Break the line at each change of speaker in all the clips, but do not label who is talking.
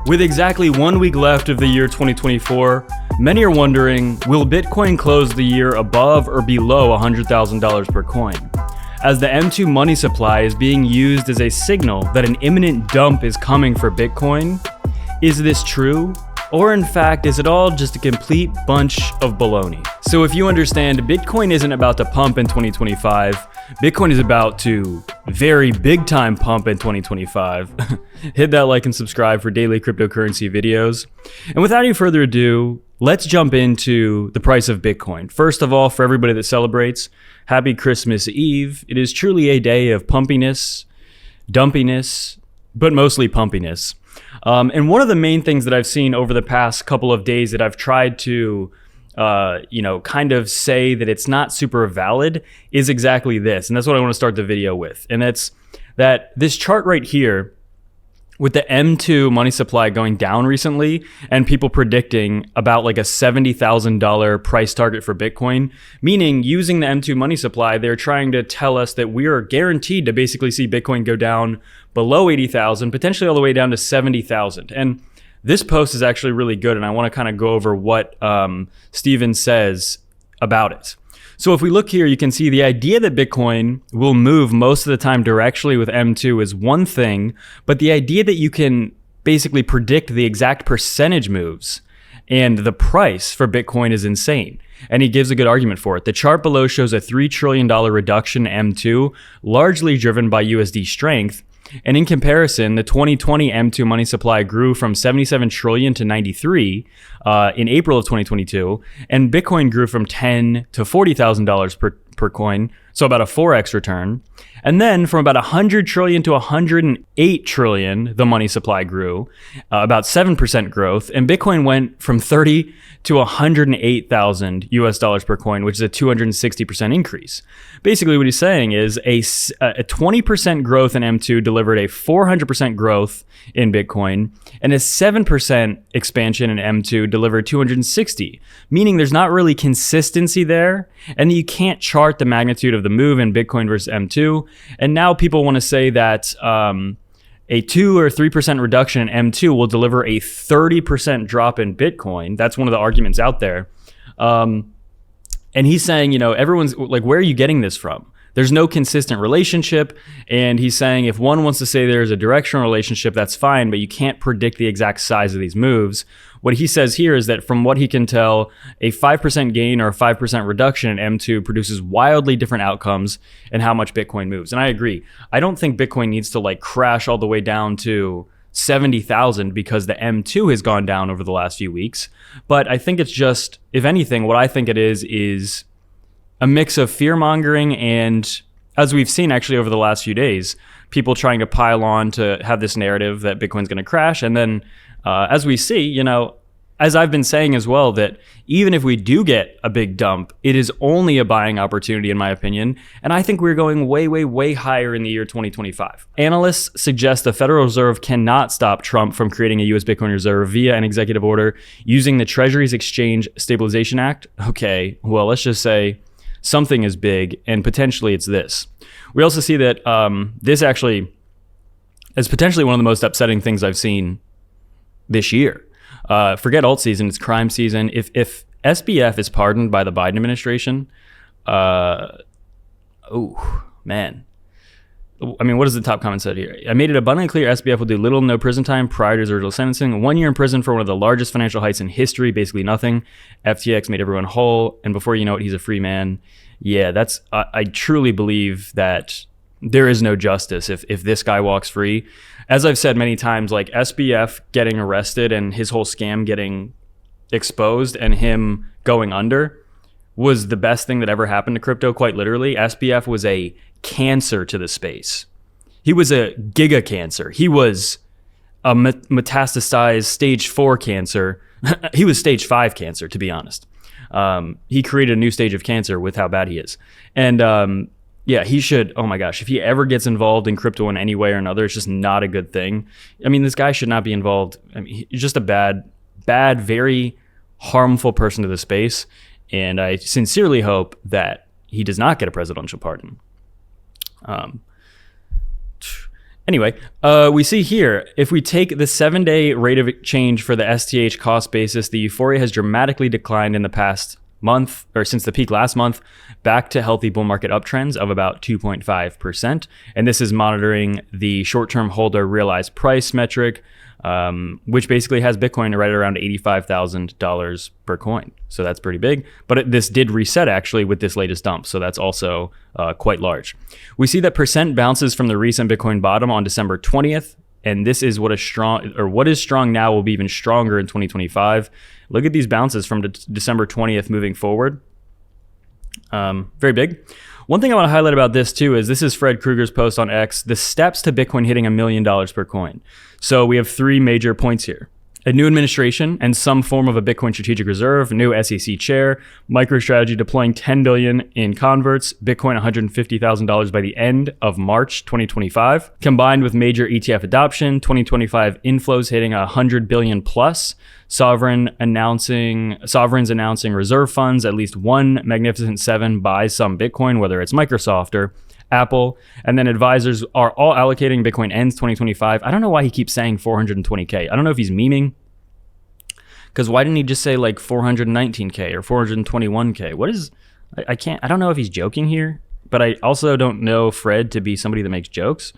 With exactly 1 week left of the year 2024, many are wondering, will Bitcoin close the year above or below $100,000 per coin? As the M2 money supply is being used as a signal that an imminent dump is coming for Bitcoin. Is this true? Or in fact, is it all just a complete bunch of baloney? So if you understand, Bitcoin isn't about to pump in 2025, Bitcoin is about to very big time pump in 2025. Hit that like and subscribe for daily cryptocurrency videos. And without any further ado, let's jump into the price of Bitcoin. First of all, for everybody that celebrates, happy Christmas Eve. It is truly a day of pumpiness, dumpiness, but mostly pumpiness. And one of the main things that I've seen over the past couple of days that I've tried to, kind of say that it's not super valid is exactly this. And that's what I want to start the video with. And that's that this chart right here with the M2 money supply going down recently and people predicting about like a $70,000 price target for Bitcoin, meaning using the M2 money supply, they're trying to tell us that we are guaranteed to basically see Bitcoin go down below 80,000, potentially all the way down to 70,000. And this post is actually really good, and I want to kind of go over what Steven says about it. So if we look here, you can see the idea that Bitcoin will move most of the time directionally with M2 is one thing, but the idea that you can basically predict the exact percentage moves and the price for Bitcoin is insane. And he gives a good argument for it. The chart below shows a $3 trillion reduction in M2, largely driven by USD strength. And in comparison, the 2020 M2 money supply grew from 77 trillion to 93 in April of 2022, and Bitcoin grew from $10,000 to $40,000 per coin, so about a 4x return. And then from about 100 trillion to 108 trillion, the money supply grew, about 7% growth, and Bitcoin went from 30 to 108,000 US dollars per coin, which is a 260% increase. Basically what he's saying is a 20% growth in M2 delivered a 400% growth in Bitcoin, and a 7% expansion in M2 delivered 260, meaning there's not really consistency there, and you can't chart the magnitude of the move in Bitcoin versus M2. And now people want to say that a 2 or 3% reduction in M2 will deliver a 30% drop in Bitcoin. That's one of the arguments out there. And he's saying, everyone's like, where are you getting this from? There's no consistent relationship. And he's saying if one wants to say there's a directional relationship, that's fine, but you can't predict the exact size of these moves. What he says here is that from what he can tell, a 5% gain or a 5% reduction in M2 produces wildly different outcomes in how much Bitcoin moves. And I agree. I don't think Bitcoin needs to like crash all the way down to 70,000 because the M2 has gone down over the last few weeks. But I think it's just, if anything, what I think it is a mix of fear mongering and, as we've seen actually over the last few days, people trying to pile on to have this narrative that Bitcoin's going to crash. And then as we see, as I've been saying as well, that even if we do get a big dump, it is only a buying opportunity in my opinion. And I think we're going way, way, way higher in the year 2025. Analysts suggest the Federal Reserve cannot stop Trump from creating a US Bitcoin reserve via an executive order using the Treasury's Exchange Stabilization Act. Okay, well, let's just say something is big, and potentially it's this. We also see that this actually is potentially one of the most upsetting things I've seen this year. Forget alt season, it's crime season. If SBF is pardoned by the Biden administration, man. I mean, what does the top comment said here? I made it abundantly clear SBF will do little to no prison time prior to his original sentencing. 1 year in prison for one of the largest financial heists in history, basically nothing. FTX made everyone whole, and before you know it, he's a free man. Yeah, that's. I truly believe that there is no justice if this guy walks free. As I've said many times, like SBF getting arrested and his whole scam getting exposed and him going under was the best thing that ever happened to crypto, quite literally. SBF was a cancer to the space. He was a giga cancer. He was a metastasized stage 4 cancer. He was stage 5 cancer, to be honest. He created a new stage of cancer with how bad he is. And yeah, he should, oh my gosh, if he ever gets involved in crypto in any way or another, it's just not a good thing. I mean, this guy should not be involved. I mean, he's just a bad, very harmful person to the space. And I sincerely hope that he does not get a presidential pardon. Anyway, we see here, if we take the 7-day rate of change for the STH cost basis, the euphoria has dramatically declined in the past month, or since the peak last month, back to healthy bull market uptrends of about 2.5%. And this is monitoring the short-term holder realized price metric, which basically has Bitcoin right around $85,000 per coin. So that's pretty big. But this did reset actually with this latest dump. So that's also quite large. We see that percent bounces from the recent Bitcoin bottom on December 20th. And this is what is strong now will be even stronger in 2025. Look at these bounces from December 20th moving forward. Very big. One thing I want to highlight about this too is this is Fred Krueger's post on X, the steps to Bitcoin hitting $1 million per coin. So we have 3 major points here. A new administration and some form of a Bitcoin strategic reserve, new SEC chair, MicroStrategy deploying $10 billion in converts, Bitcoin $150,000 by the end of March 2025, combined with major ETF adoption, 2025 inflows hitting $100 billion plus, sovereigns announcing reserve funds, at least one Magnificent Seven buys some Bitcoin, whether it's Microsoft or Apple, and then advisors are all allocating Bitcoin ends 2025. I don't know why he keeps saying 420K. I don't know if he's memeing, because why didn't he just say like 419K or 421K? What is, I don't know if he's joking here, but I also don't know Fred to be somebody that makes jokes,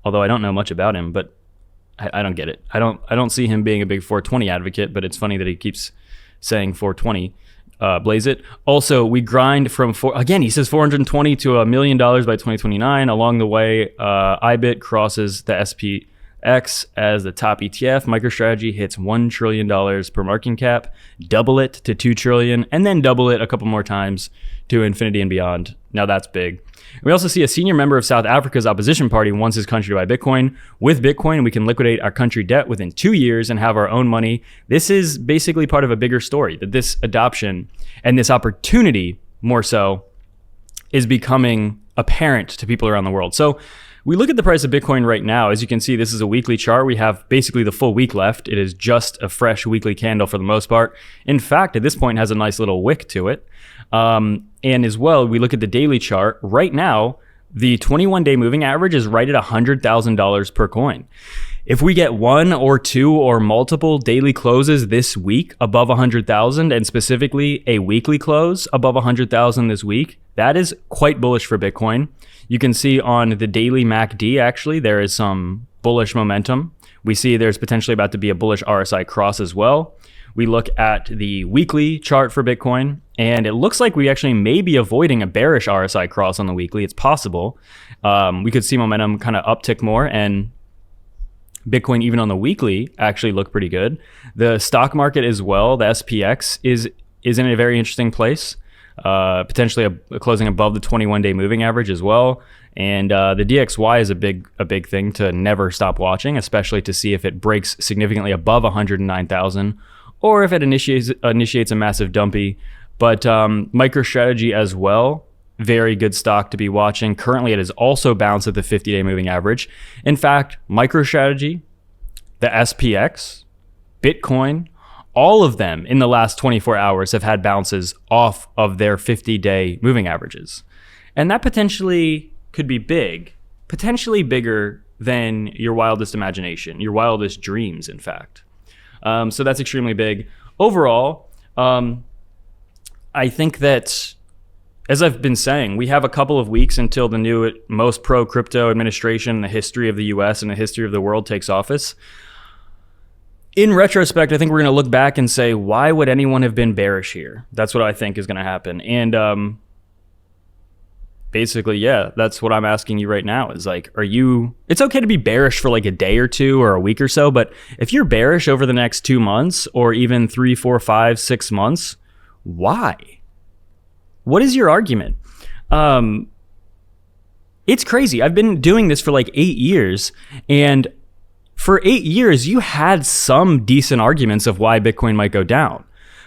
although I don't know much about him, but I don't get it. I don't see him being a big 420 advocate, but it's funny that he keeps saying 420. Blaze it. Also, we grind from again, he says 420 to $1 million by 2029. Along the way, IBIT crosses the SPX as the top ETF. MicroStrategy hits $1 trillion per market cap, double it to $2 trillion, and then double it a couple more times to infinity and beyond. Now that's big. We also see a senior member of South Africa's opposition party wants his country to buy Bitcoin. With Bitcoin, we can liquidate our country debt within 2 years and have our own money. This is basically part of a bigger story, that this adoption and this opportunity, more so, is becoming apparent to people around the world. So we look at the price of Bitcoin right now. As you can see, this is a weekly chart. We have basically the full week left. It is just a fresh weekly candle for the most part. In fact, at this point, it has a nice little wick to it. And as well, we look at the daily chart. Right now, the 21-day moving average is right at $100,000 per coin. If we get 1 or 2 or multiple daily closes this week above 100,000, and specifically a weekly close above 100,000 this week, that is quite bullish for Bitcoin. You can see on the daily MACD, actually, there is some bullish momentum. We see there's potentially about to be a bullish RSI cross as well. We look at the weekly chart for Bitcoin, and it looks like we actually may be avoiding a bearish RSI cross on the weekly. It's possible. We could see momentum kind of uptick more, and Bitcoin, even on the weekly, actually look pretty good. The stock market as well, the SPX, is in a very interesting place, potentially closing above the 21-day moving average as well. And the DXY is a big thing to never stop watching, especially to see if it breaks significantly above 109,000 or if it initiates a massive dumpy. But MicroStrategy as well, very good stock to be watching. Currently, it has also bounced at the 50-day moving average. In fact, MicroStrategy, the SPX, Bitcoin, all of them in the last 24 hours have had bounces off of their 50-day moving averages. And that potentially could be big, potentially bigger than your wildest imagination, your wildest dreams, in fact. So that's extremely big. Overall, I think that, as I've been saying, we have a couple of weeks until the new most pro-crypto administration in the history of the US and the history of the world takes office. In retrospect, I think we're going to look back and say, why would anyone have been bearish here? That's what I think is going to happen. And basically, yeah, that's what I'm asking you right now is like, it's okay to be bearish for like a day or two or a week or so, but if you're bearish over the next 2 months or even 3, 4, 5, 6 months, why? What is your argument? It's crazy. I've been doing this for like 8 years, and for 8 years, you had some decent arguments of why Bitcoin might go down.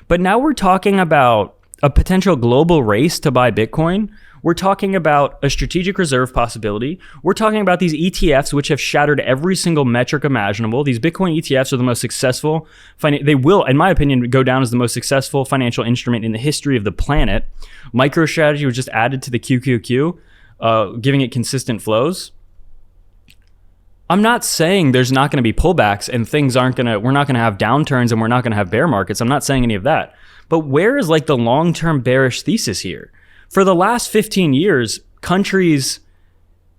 But now we're talking about a potential global race to buy Bitcoin. We're talking about a strategic reserve possibility. We're talking about these ETFs, which have shattered every single metric imaginable. These Bitcoin ETFs are the most successful. They will, in my opinion, go down as the most successful financial instrument in the history of the planet. MicroStrategy was just added to the QQQ, giving it consistent flows. I'm not saying there's not going to be pullbacks and we're not going to have downturns and we're not going to have bear markets. I'm not saying any of that. But where is like the long-term bearish thesis here? For the last 15 years, countries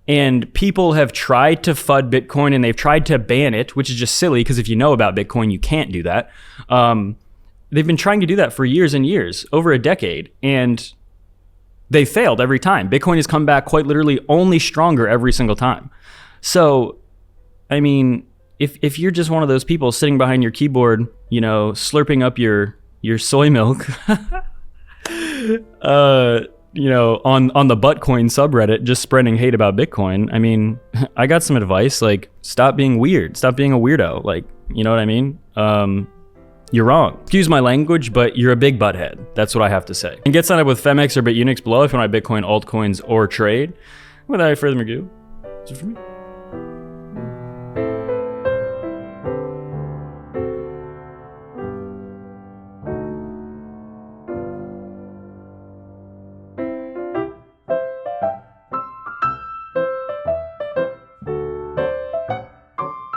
and people have tried to FUD Bitcoin and they've tried to ban it, which is just silly because if you know about Bitcoin, you can't do that. They've been trying to do that for years and years, over a decade, and they failed every time. Bitcoin has come back quite literally only stronger every single time. So, I mean, if you're just one of those people sitting behind your keyboard, you know, slurping up your soy milk, you know, on the Buttcoin subreddit, just spreading hate about Bitcoin, I mean, I got some advice, like, stop being weird, stop being a weirdo, like, you know what I mean? You're wrong. Excuse my language, but you're a big butthead. That's what I have to say. And get signed up with Femex or BITUNIX below if you want to buy Bitcoin, altcoins, or trade. Without further ado, that's it for me.